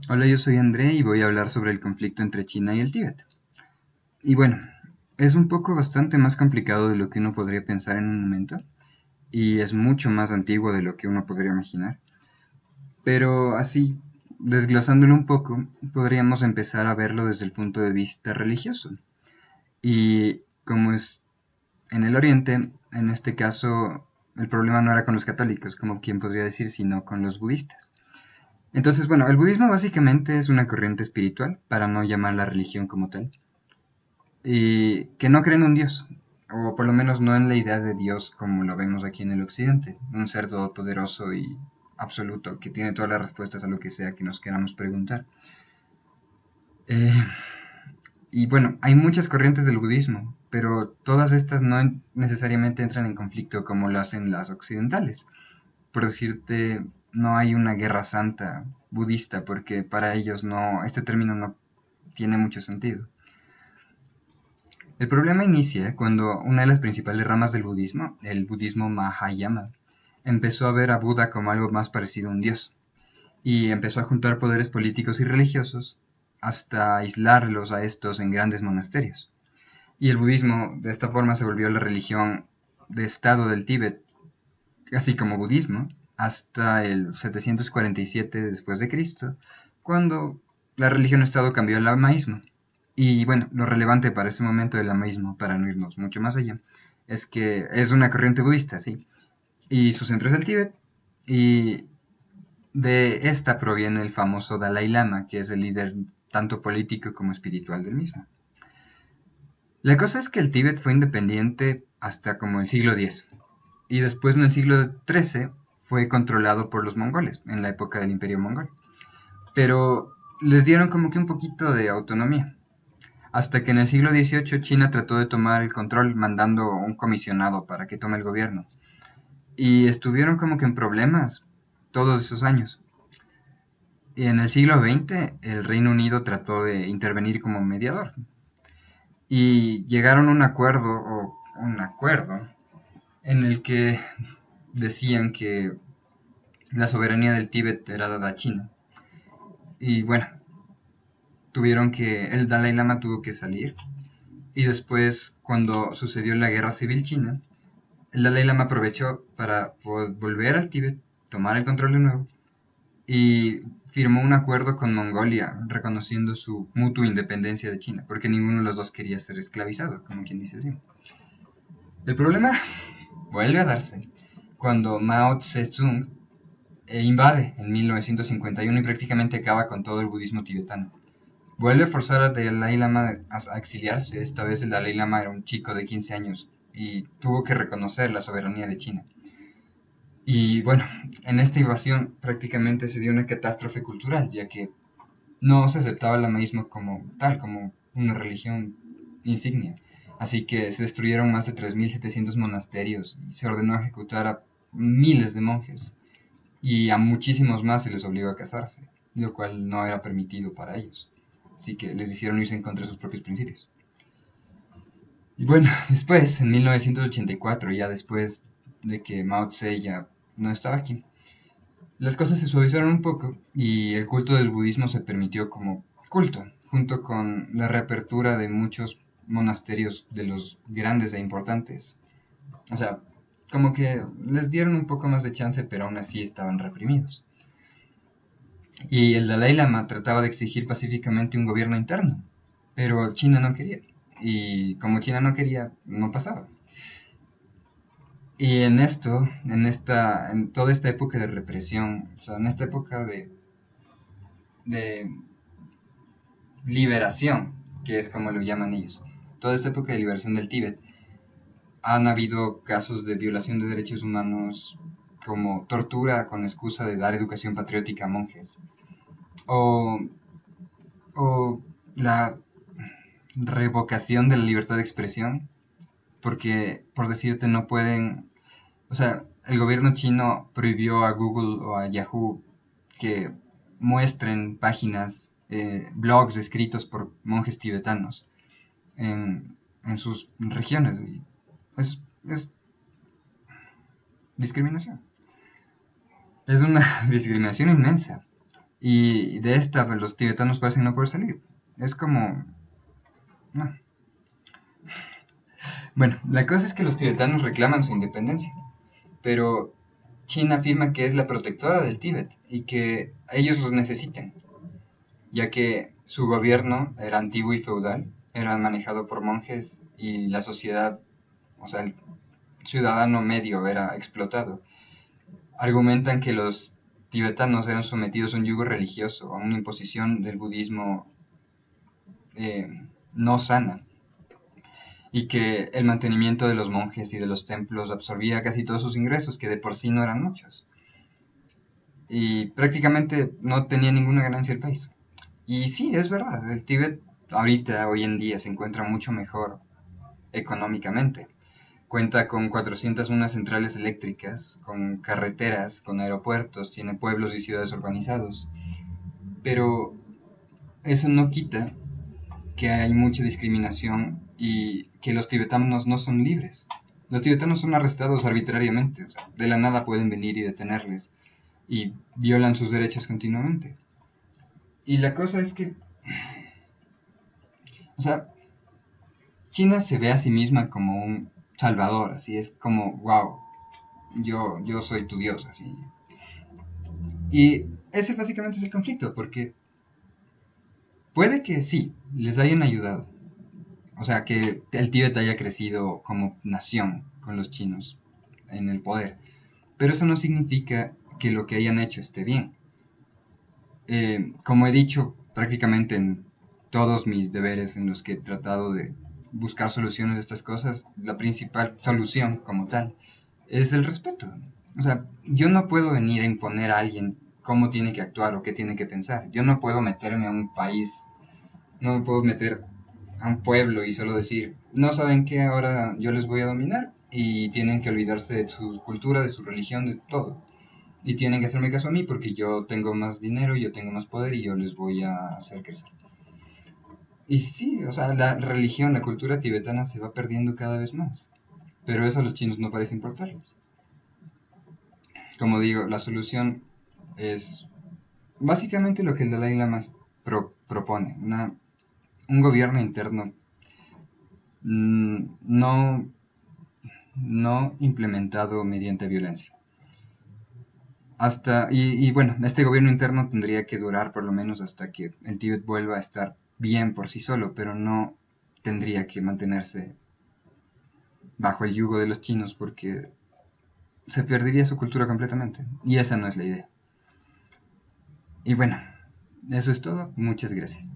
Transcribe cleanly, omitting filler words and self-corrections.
Hola, yo soy André y voy a hablar sobre el conflicto entre China y el Tíbet. Y bueno, es un poco bastante más complicado de lo que uno podría pensar en un momento, y es mucho más antiguo de lo que uno podría imaginar. Pero así, desglosándolo un poco, podríamos empezar a verlo desde el punto de vista religioso. Y como es en el Oriente, en este caso, el problema no era con los católicos, como quien podría decir, sino con los budistas. Entonces, bueno, el budismo básicamente es una corriente espiritual, para no llamar la religión como tal, y que no creen en un Dios, o por lo menos no en la idea de Dios como lo vemos aquí en el Occidente, un ser todopoderoso y absoluto que tiene todas las respuestas a lo que sea que nos queramos preguntar. Eh, y bueno, hay muchas corrientes del budismo, pero todas estas no necesariamente entran en conflicto como lo hacen las occidentales. Por decirte, no hay una guerra santa budista, porque para ellos no, este término no tiene mucho sentido. El problema inicia cuando una de las principales ramas del budismo, el budismo Mahayana, empezó a ver a Buda como algo más parecido a un dios, y empezó a juntar poderes políticos y religiosos hasta aislarlos a estos en grandes monasterios. Y el budismo de esta forma se volvió la religión de estado del Tíbet, así como budismo, hasta el 747 después de Cristo, cuando la religión-estado cambió al lamaísmo. Y bueno, lo relevante para ese momento del lamaísmo, para no irnos mucho más allá, es que es una corriente budista, sí, y su centro es el Tíbet, y de esta proviene el famoso Dalai Lama, que es el líder tanto político como espiritual del mismo. La cosa es que el Tíbet fue independiente hasta como el siglo X, y después en el siglo XIII fue controlado por los mongoles, en la época del Imperio Mongol. Pero les dieron como que un poquito de autonomía, hasta que en el siglo XVIII China trató de tomar el control mandando un comisionado para que tome el gobierno. Y estuvieron como que en problemas todos esos años. Y en el siglo XX el Reino Unido trató de intervenir como mediador. Y llegaron a un acuerdo en el que decían que la soberanía del Tíbet era dada a China. Y bueno, el Dalai Lama tuvo que salir. Y después, cuando sucedió la guerra civil china, el Dalai Lama aprovechó para volver al Tíbet, tomar el control de nuevo, y firmó un acuerdo con Mongolia, reconociendo su mutua independencia de China, porque ninguno de los dos quería ser esclavizado, como quien dice así. El problema vuelve a darse cuando Mao Zedong invade en 1951 y prácticamente acaba con todo el budismo tibetano. Vuelve a forzar al Dalai Lama a exiliarse. Esta vez el Dalai Lama era un chico de 15 años y tuvo que reconocer la soberanía de China. Y bueno, en esta invasión prácticamente se dio una catástrofe cultural, ya que no se aceptaba el lamaísmo como tal, como una religión insignia. Así que se destruyeron más de 3.700 monasterios y se ordenó ejecutar a miles de monjes y a muchísimos más se les obligó a casarse, lo cual no era permitido para ellos. Así que les hicieron irse en contra de sus propios principios. Y bueno, después, en 1984, ya después de que Mao Tse ya no estaba aquí, las cosas se suavizaron un poco y el culto del budismo se permitió como culto, junto con la reapertura de muchos monasterios de los grandes e importantes. O sea, como que les dieron un poco más de chance, pero aún así estaban reprimidos. Y el Dalai Lama trataba de exigir pacíficamente un gobierno interno, pero China no quería. Y como China no quería, no pasaba. Y en toda esta época de represión, o sea, en esta época de liberación, que es como lo llaman ellos, toda esta época de liberación del Tíbet, han habido casos de violación de derechos humanos como tortura con excusa de dar educación patriótica a monjes, o, o la revocación de la libertad de expresión, porque por decirte no pueden, o sea, el gobierno chino prohibió a Google o a Yahoo que muestren páginas, blogs escritos por monjes tibetanos en sus regiones. Y es discriminación. Es una discriminación inmensa. Y de esta pues, los tibetanos parecen no poder salir. Es como... No. Bueno, la cosa es que los tibetanos reclaman su independencia, pero China afirma que es la protectora del Tíbet y que ellos los necesitan, ya que su gobierno era antiguo y feudal, era manejado por monjes y la sociedad, o sea, el ciudadano medio era explotado. Argumentan que los tibetanos eran sometidos a un yugo religioso, a una imposición del budismo eh, no sana, y que el mantenimiento de los monjes y de los templos absorbía casi todos sus ingresos, que de por sí no eran muchos, y prácticamente no tenía ninguna ganancia el país. Y sí, es verdad, el Tíbet ahorita, hoy en día, se encuentra mucho mejor económicamente. Cuenta con 401 centrales eléctricas, con carreteras, con aeropuertos, tiene pueblos y ciudades urbanizados. Pero eso no quita que hay mucha discriminación y que los tibetanos no son libres. Los tibetanos son arrestados arbitrariamente, o sea, de la nada pueden venir y detenerles y violan sus derechos continuamente. Y la cosa es que, o sea, China se ve a sí misma como un salvador, así es como, wow, yo soy tu dios, así. Y ese básicamente es el conflicto, porque puede que sí, les hayan ayudado. O sea, que el Tíbet haya crecido como nación con los chinos en el poder. Pero eso no significa que lo que hayan hecho esté bien. Como he dicho prácticamente en todos mis deberes en los que he tratado de buscar soluciones a estas cosas, la principal solución como tal es el respeto. O sea, yo no puedo venir a imponer a alguien cómo tiene que actuar o qué tiene que pensar. Yo no puedo meterme a un país, no me puedo meter a un pueblo y solo decir, no saben qué, ahora yo les voy a dominar y tienen que olvidarse de su cultura, de su religión, de todo. Y tienen que hacerme caso a mí porque yo tengo más dinero, yo tengo más poder y yo les voy a hacer crecer. Y sí, o sea, la religión, la cultura tibetana se va perdiendo cada vez más. Pero eso a los chinos no parece importarles. Como digo, la solución es básicamente lo que el Dalai Lama propone. Un gobierno interno no, no implementado mediante violencia. Y bueno, este gobierno interno tendría que durar por lo menos hasta que el Tíbet vuelva a estar bien por sí solo, pero no tendría que mantenerse bajo el yugo de los chinos porque se perdería su cultura completamente. Y esa no es la idea. Y bueno, eso es todo. Muchas gracias.